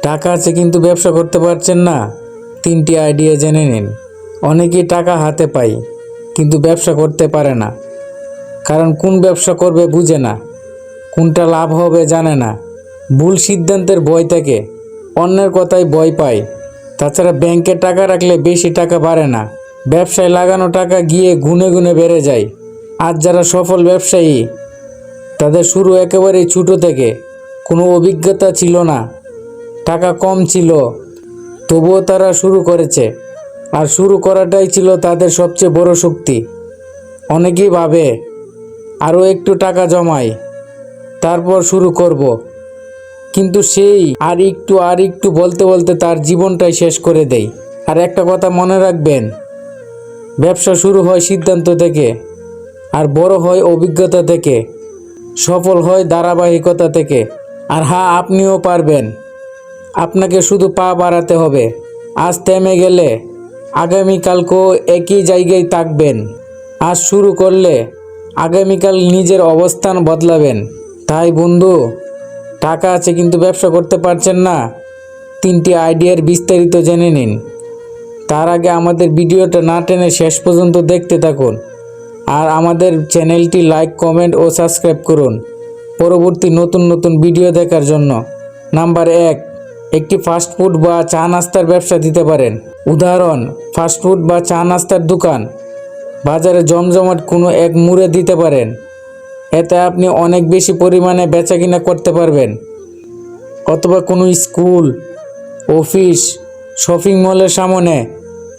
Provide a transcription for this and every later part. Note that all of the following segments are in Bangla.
টাকা আছে কিন্তু ব্যবসা করতে পারছেন না? 3টি আইডিয়া জেনে নিন। অনেকেই টাকা হাতে পায় কিন্তু ব্যবসা করতে পারে না, কারণ কোন ব্যবসা করবে বুঝে না, কোনটা লাভ হবে জানে না, ভুল সিদ্ধান্তের ভয় থাকে, অন্যের কথায় ভয় পায়। তাছাড়া ব্যাংকে টাকা রাখলে বেশি টাকা বাড়ে না, ব্যবসায় লাগানো টাকা গিয়ে গুনে গুনে বেড়ে যায়। আজ যারা সফল ব্যবসায়ী, তাদের শুরু একেবারেই ছোটো থেকে, কোনো অভিজ্ঞতা ছিল না, টাকা কম ছিল, তবুও তারা শুরু করেছে। আর শুরু করাটাই ছিল তাদের সবচেয়ে বড় শক্তি। অনেকেই ভাবে আরও একটু টাকা জমাই, তারপর শুরু করব, কিন্তু সেই আর একটু বলতে বলতে তার জীবনটাই শেষ করে দেয়। আর একটা কথা মনে রাখবেন, ব্যবসা শুরু হয় সিদ্ধান্ত থেকে, আর বড় হয় অভিজ্ঞতা থেকে, সফল হয় ধারাবাহিকতা থেকে। আর হ্যাঁ, আপনিও পারবেন, আপনাকে শুধু পা বাড়াতে হবে। আজ থেমে গেলে আগামীকালকেও একই জায়গায় থাকবেন। আজ শুরু করলে আগামীকাল নিজের অবস্থান বদলাবেন। তাই বন্ধু, টাকা আছে কিন্তু ব্যবসা করতে পারছেন না? 3টি আইডিয়ার বিস্তারিত জেনে নিন। তার আগে আমাদের ভিডিওটা না টেনে শেষ পর্যন্ত দেখতে থাকুন, আর আমাদের চ্যানেলটি লাইক, কমেন্ট ও সাবস্ক্রাইব করুন পরবর্তী নতুন নতুন ভিডিও দেখার জন্য। নাম্বার 1, একটি ফাস্টফুড বা চা নাস্তার ব্যবসা দিতে পারেন। উদাহরণ, ফাস্টফুড বা চা নাস্তার দোকান বাজারে জমজমাট কোনো এক মুড়ে দিতে পারেন। এতে আপনি অনেক বেশি পরিমাণে বেচাকিনা করতে পারবেন। অথবা কোনো স্কুল, অফিস, শপিং মলের সামনে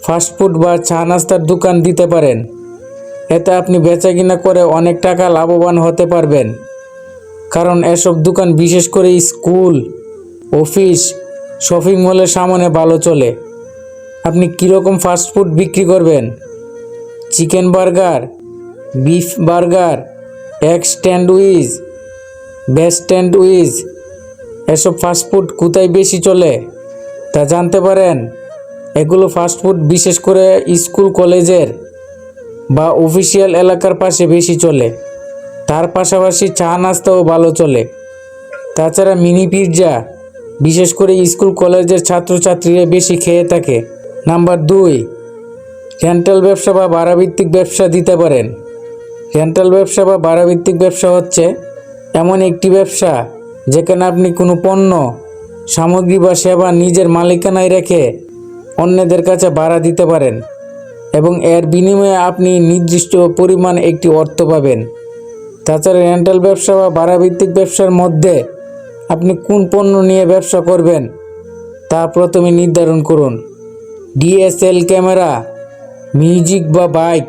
ফাস্টফুড বা চা নাস্তার দোকান দিতে পারেন। এতে আপনি বেচাকিনা করে অনেক টাকা লাভবান হতে পারবেন, কারণ এসব দোকান বিশেষ করে স্কুল, অফিস, শপিং মলের সামনে ভালো চলে। আপনি কীরকম ফাস্টফুড বিক্রি করবেন? Chicken burger, beef burger, egg sandwich, veg sandwich, এসব ফাস্টফুড কোথায় বেশি চলে তা জানতে পারেন? এগুলো ফাস্টফুড বিশেষ করে স্কুল, কলেজের বা অফিসিয়াল এলাকার পাশে বেশি চলে। তার পাশাপাশি চা নাস্তাও ভালো চলে। তাছাড়া মিনি পিৎজা বিশেষ করে স্কুল, কলেজের ছাত্রছাত্রীরা বেশি খেয়ে থাকে। নাম্বার 2, রেন্টাল ব্যবসা বা ভাড়াভিত্তিক ব্যবসা দিতে পারেন। রেন্টাল ব্যবসা বা ভাড়াভিত্তিক ব্যবসা হচ্ছে এমন একটি ব্যবসা যেখানে আপনি কোনো পণ্য, সামগ্রী বা সেবা নিজের মালিকানায় রেখে অন্যদের কাছে ভাড়া দিতে পারেন, এবং এর বিনিময়ে আপনি নির্দিষ্ট পরিমাণ একটি অর্থ পাবেন। তাছাড়া রেন্টাল ব্যবসা বা ভাড়াভিত্তিক ব্যবসার মধ্যে আপনি কোন পণ্য নিয়ে ব্যবসা করবেন তা প্রথমে নির্ধারণ করুন। ডিএসএল ক্যামেরা, মিউজিক বা বাইক,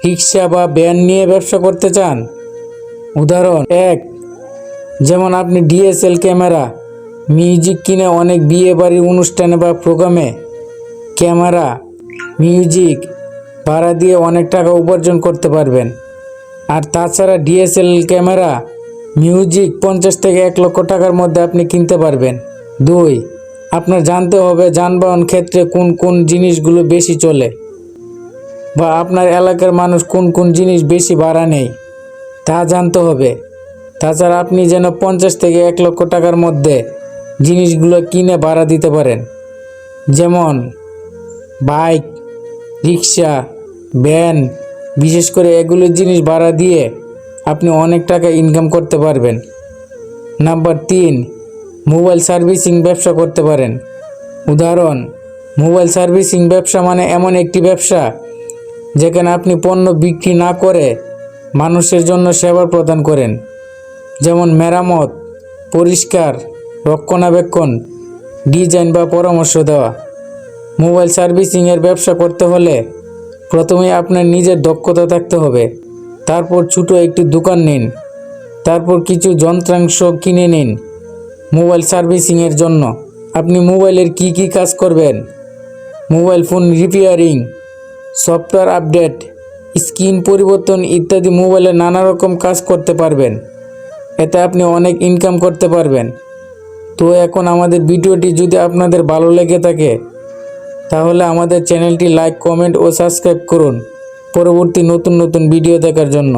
রিক্সা বা ভ্যান নিয়ে ব্যবসা করতে চান? উদাহরণ 1, যেমন আপনি ডিএসএল ক্যামেরা, মিউজিক কিনে অনেক বিয়ে বাড়ির অনুষ্ঠানে বা প্রোগ্রামে ক্যামেরা, মিউজিক ভাড়া দিয়ে অনেক টাকা উপার্জন করতে পারবেন। আর তাছাড়া ডিএসএল ক্যামেরা, মিউজিক 50 থেকে 1 লক্ষ টাকার মধ্যে আপনি কিনতে পারবেন। 2, আপনার জানতে হবে যানবাহন ক্ষেত্রে কোন কোন জিনিসগুলো বেশি চলে, বা আপনার এলাকার মানুষ কোন কোন জিনিস বেশি ভাড়া নেয় তা জানতে হবে। তাছাড়া আপনি যেন 50 থেকে 1 লক্ষ টাকার মধ্যে জিনিসগুলো কিনে ভাড়া দিতে পারেন, যেমন বাইক, রিক্সা, ভ্যান, বিশেষ করে এগুলোর জিনিস ভাড়া দিয়ে আপনি অনেক টাকা ইনকাম করতে পারবেন। নাম্বার 3, মোবাইল সার্ভিসিং ব্যবসা করতে পারেন। উদাহরণ, মোবাইল সার্ভিসিং ব্যবসা মানে এমন একটি ব্যবসা যেখানে আপনি পণ্য বিক্রি না করে মানুষের জন্য সেবা প্রদান করেন, যেমন মেরামত, পরিষ্কার, রক্ষণাবেক্ষণ, ডিজাইন বা পরামর্শ দেওয়া। মোবাইল সার্ভিসিংয়ের ব্যবসা করতে হলে প্রথমে আপনার নিজের দক্ষতা থাকতে হবে। তারপর ছোটো একটি দোকান নিন, তারপর কিছু যন্ত্রাংশ কিনে নিন। মোবাইল সার্ভিসিংয়ের জন্য আপনি মোবাইলের কি কি কাজ করবেন? Mobile phone repairing, software update, screen পরিবর্তন ইত্যাদি মোবাইলে নানা রকম কাজ করতে পারবেন। এতে আপনি অনেক ইনকাম করতে পারবেন। তো এখন আমাদের ভিডিওটি যদি আপনাদের ভালো লেগে থাকে তাহলে আমাদের চ্যানেলটি লাইক, কমেন্ট ও সাবস্ক্রাইব করুন পরবর্তী নতুন নতুন ভিডিও দেখার জন্য।